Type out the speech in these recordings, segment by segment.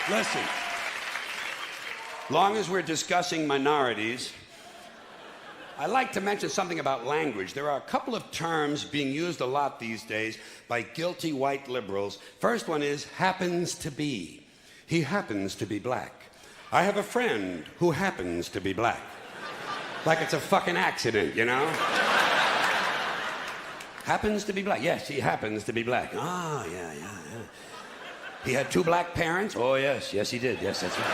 Listen, long as we're discussing minorities, I'd like to mention something about language. There are a couple of terms being used a lot these days by guilty white liberals. First one is happens to be. He happens to be black. I have a friend who happens to be black. Like it's a fucking accident, you know? Happens to be black. Yes, he happens to be black. Ah, yeah. He had 2 black parents? Oh, yes, he did. Yes, that's right.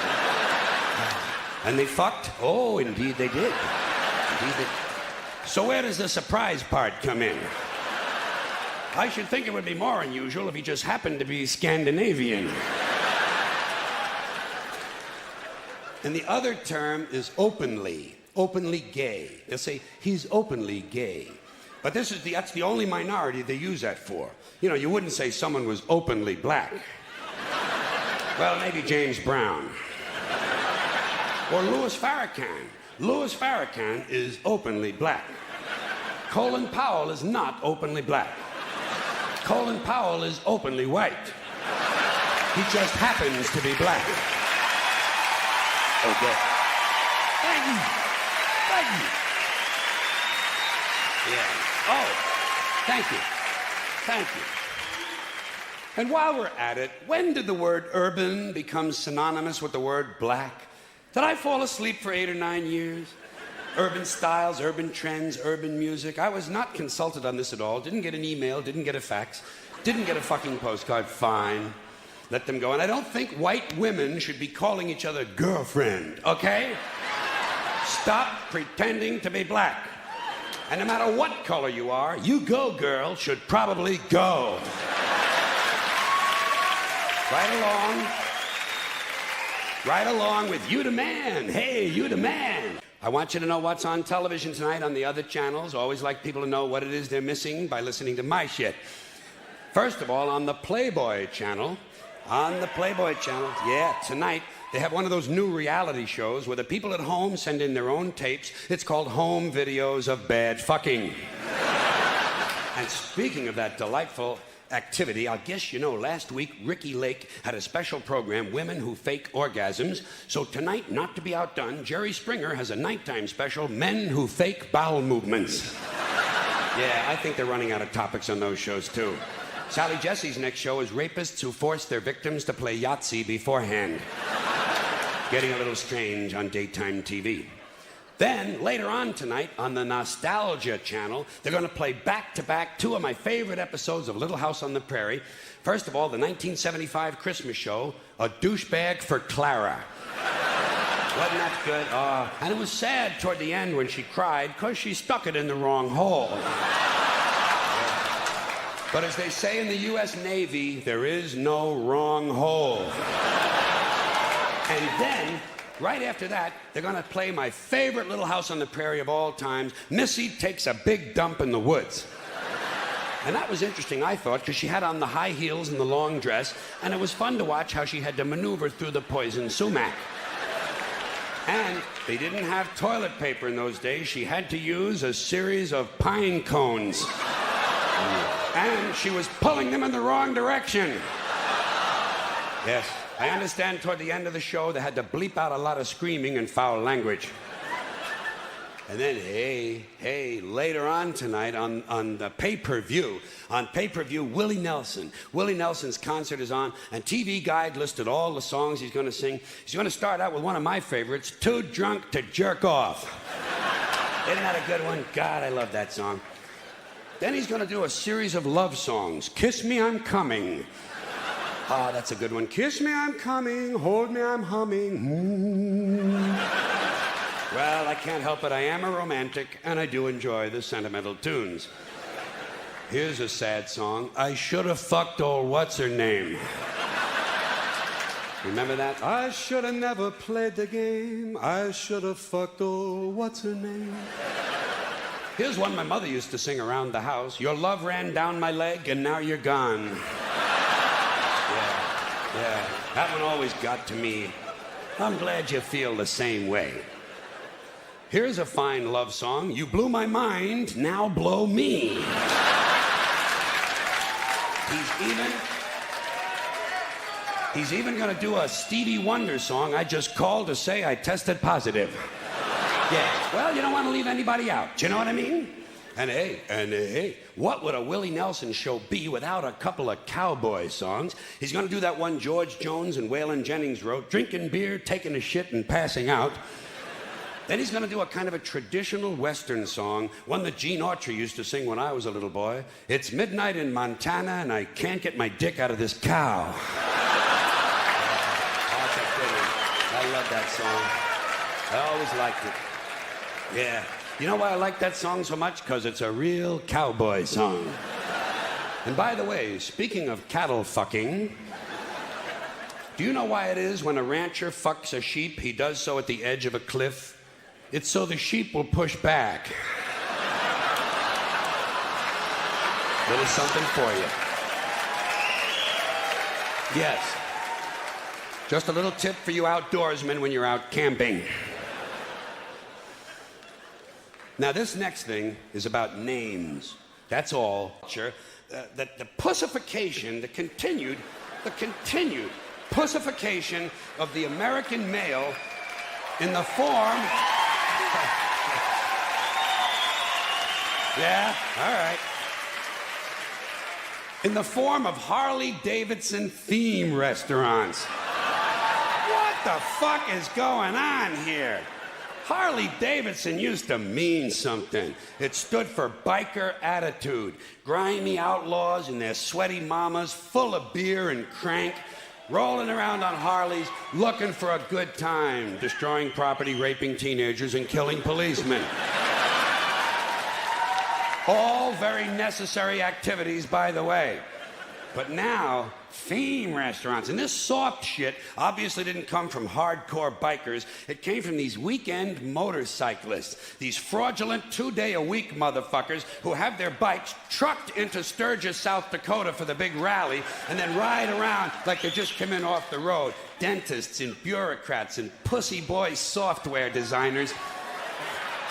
And they fucked? Oh, indeed they did. So where does the surprise part come in? I should think it would be more unusual if he just happened to be Scandinavian. And the other term is openly gay. They'll say, he's openly gay. But that's the only minority they use that for. You know, you wouldn't say someone was openly black. Well, maybe James Brown. Or Louis Farrakhan. Louis Farrakhan is openly black. Colin Powell is not openly black. Colin Powell is openly white. He just happens to be black. Okay. Thank you. Yeah. Oh, thank you. And while we're at it, when did the word urban become synonymous with the word black? Did I fall asleep for 8 or 9 years? Urban styles, urban trends, urban music. I was not consulted on this at all. Didn't get an email, didn't get a fax, didn't get a fucking postcard. Fine. Let them go. And I don't think white women should be calling each other girlfriend, okay? Stop pretending to be black. And no matter what color you are, you go, girl, should probably go. Right along with You the Man. Hey, You the Man. I want you to know what's on television tonight on the other channels. Always like people to know what it is they're missing by listening to my shit. First of all, on the Playboy channel, yeah, tonight, they have one of those new reality shows where the people at home send in their own tapes. It's called Home Videos of Bad Fucking. And speaking of that delightful activity, I guess you know, last week, Ricky Lake had a special program, Women Who Fake Orgasms. So tonight, not to be outdone, Jerry Springer has a nighttime special, Men Who Fake Bowel Movements. Yeah, I think they're running out of topics on those shows, too. Sally Jesse's next show is Rapists Who Force Their Victims to Play Yahtzee beforehand. Getting a little strange on daytime TV. Then, later on tonight, on the Nostalgia channel, they're going to play back-to-back 2 of my favorite episodes of Little House on the Prairie. First of all, the 1975 Christmas show, A Douchebag for Clara. Wasn't that good? And it was sad toward the end when she cried because she stuck it in the wrong hole. But as they say in the U.S. Navy, there is no wrong hole. And then, right after that, they're going to play my favorite Little House on the Prairie of all times, Missy Takes a Big Dump in the Woods. And that was interesting, I thought, because she had on the high heels and the long dress, and it was fun to watch how she had to maneuver through the poison sumac. And they didn't have toilet paper in those days. She had to use a series of pine cones. And she was pulling them in the wrong direction. Yes. I understand toward the end of the show they had to bleep out a lot of screaming and foul language. And then, hey, later on tonight on the pay-per-view, Willie Nelson. Willie Nelson's concert is on, and TV Guide listed all the songs he's going to sing. He's going to start out with one of my favorites, Too Drunk to Jerk Off. Isn't that a good one? God, I love that song. Then he's going to do a series of love songs. Kiss Me, I'm Coming. Ah, that's a good one. Kiss me, I'm coming. Hold me, I'm humming. Well, I can't help it. I am a romantic, and I do enjoy the sentimental tunes. Here's a sad song. I should have fucked old what's-her-name. Remember that? I should have never played the game. I should have fucked old what's-her-name. Here's one my mother used to sing around the house. Your love ran down my leg, and now you're gone. Yeah, that one always got to me. I'm glad you feel the same way. Here's a fine love song. You blew my mind, now blow me. He's even gonna do a Stevie Wonder song. I just called to say I tested positive. Yeah, well, you don't want to leave anybody out. Do you know what I mean? And hey, what would a Willie Nelson show be without a couple of cowboy songs? He's gonna do that one George Jones and Waylon Jennings wrote, drinking beer, taking a shit, and passing out. Then he's gonna do a kind of a traditional Western song, one that Gene Autry used to sing when I was a little boy. It's midnight in Montana and I can't get my dick out of this cow. I love that song. I always liked it. Yeah. You know why I like that song so much? Because it's a real cowboy song. And by the way, speaking of cattle fucking, do you know why it is when a rancher fucks a sheep, he does so at the edge of a cliff? It's so the sheep will push back. Little something for you. Yes. Just a little tip for you outdoorsmen when you're out camping. Now, this next thing is about names. That's all. The pussification, the continued pussification of the American male in the form... Yeah, all right. In the form of Harley-Davidson theme restaurants. What the fuck is going on here? Harley-Davidson used to mean something. It stood for biker attitude. Grimy outlaws and their sweaty mamas, full of beer and crank, rolling around on Harleys, looking for a good time, destroying property, raping teenagers, and killing policemen. All very necessary activities, by the way. But now, theme restaurants, and this soft shit obviously didn't come from hardcore bikers. It came from these weekend motorcyclists, these fraudulent 2-day-a-week motherfuckers who have their bikes trucked into Sturgis, South Dakota for the big rally and then ride around like they just come in off the road. Dentists and bureaucrats and pussy boy software designers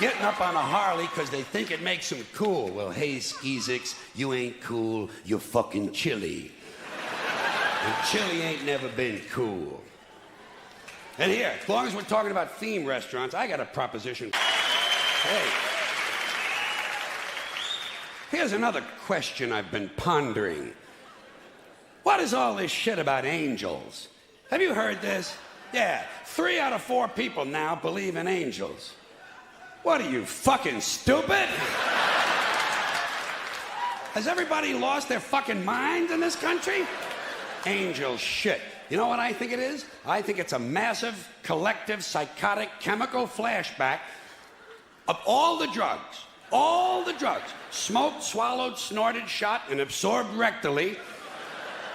getting up on a Harley because they think it makes them cool. Well, hey, skeezicks, you ain't cool, you're fucking chilly. And chili ain't never been cool. And here, as long as we're talking about theme restaurants, I got a proposition. Hey. Here's another question I've been pondering. What is all this shit about angels? Have you heard this? Yeah, 3 out of 4 people now believe in angels. What are you, fucking stupid? Has everybody lost their fucking minds in this country? Angel shit. You know what I think it is? I think it's a massive, collective, psychotic, chemical flashback of all the drugs, smoked, swallowed, snorted, shot, and absorbed rectally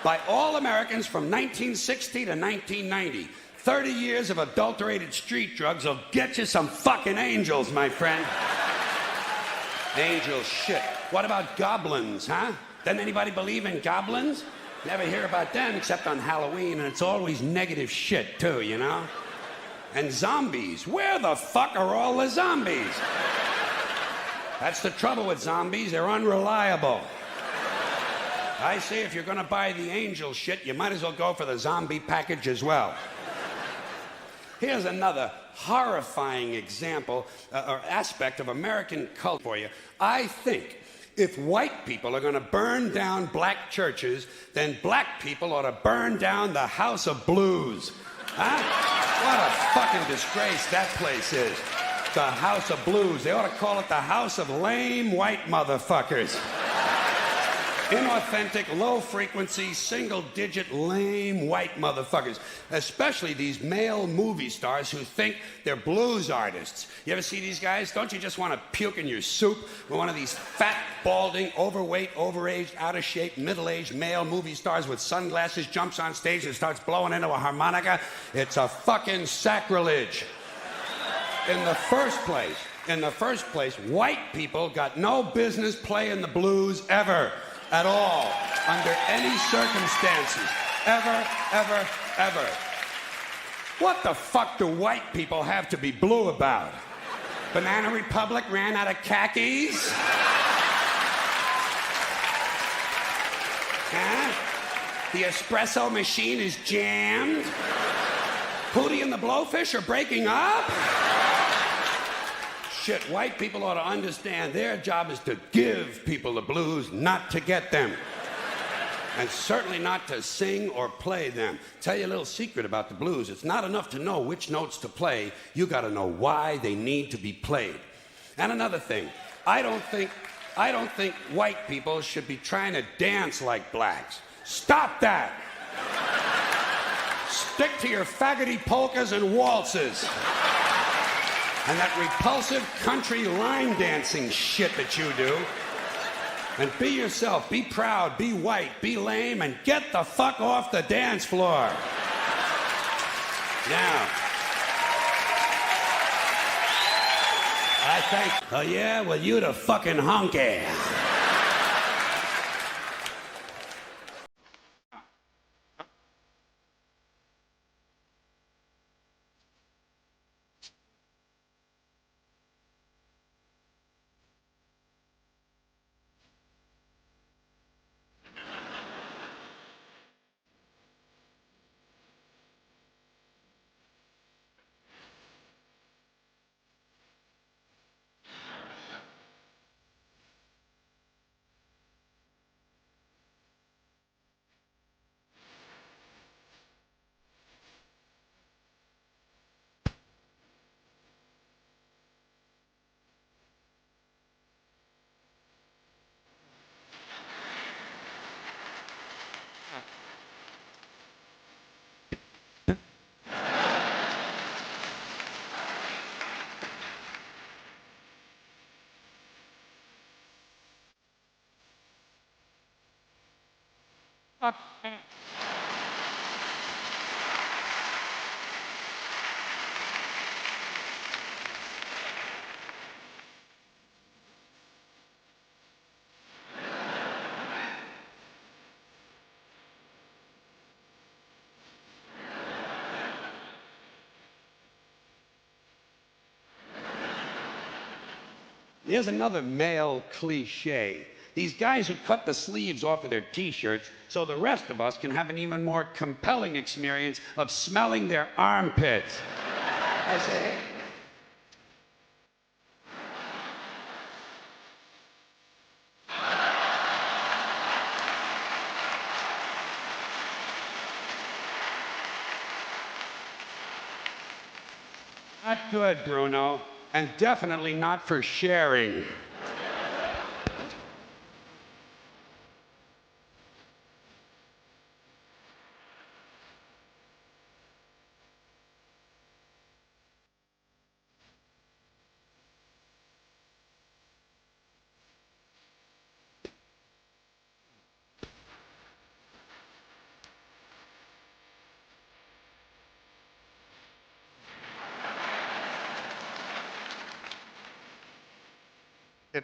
by all Americans from 1960 to 1990. 30 years of adulterated street drugs will get you some fucking angels, my friend. Angel shit. What about goblins, huh? Doesn't anybody believe in goblins? Never hear about them except on Halloween, and it's always negative shit, too, you know? And zombies. Where the fuck are all the zombies? That's the trouble with zombies. They're unreliable. I say if you're gonna buy the angel shit, you might as well go for the zombie package as well. Here's another horrifying example or aspect of American culture for you. I think if white people are going to burn down black churches, then black people ought to burn down the House of Blues. Huh? What a fucking disgrace that place is. The House of Blues. They ought to call it the House of Lame White Motherfuckers. Inauthentic, low-frequency, single-digit, lame white motherfuckers. Especially these male movie stars who think they're blues artists. You ever see these guys? Don't you just want to puke in your soup with one of these fat, balding, overweight, overaged, out-of-shape, middle-aged male movie stars with sunglasses jumps on stage and starts blowing into a harmonica? It's a fucking sacrilege. In the first place, white people got no business playing the blues ever. At all, under any circumstances, ever. What the fuck do white people have to be blue about? Banana Republic ran out of khakis? Huh? The espresso machine is jammed. Hootie and the Blowfish are breaking up. Shit, white people ought to understand their job is to give people the blues, not to get them. And certainly not to sing or play them. Tell you a little secret about the blues. It's not enough to know which notes to play. You got to know why they need to be played. And another thing, I don't think white people should be trying to dance like blacks. Stop that. Stick to your faggoty polkas and waltzes. And that repulsive country line dancing shit that you do. And be yourself, be proud, be white, be lame, and get the fuck off the dance floor. Now, I think, oh yeah, well you the fucking honky. Here's another male cliche. These guys who cut the sleeves off of their t-shirts so the rest of us can have an even more compelling experience of smelling their armpits. I say, not good, Bruno, and definitely not for sharing.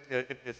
It's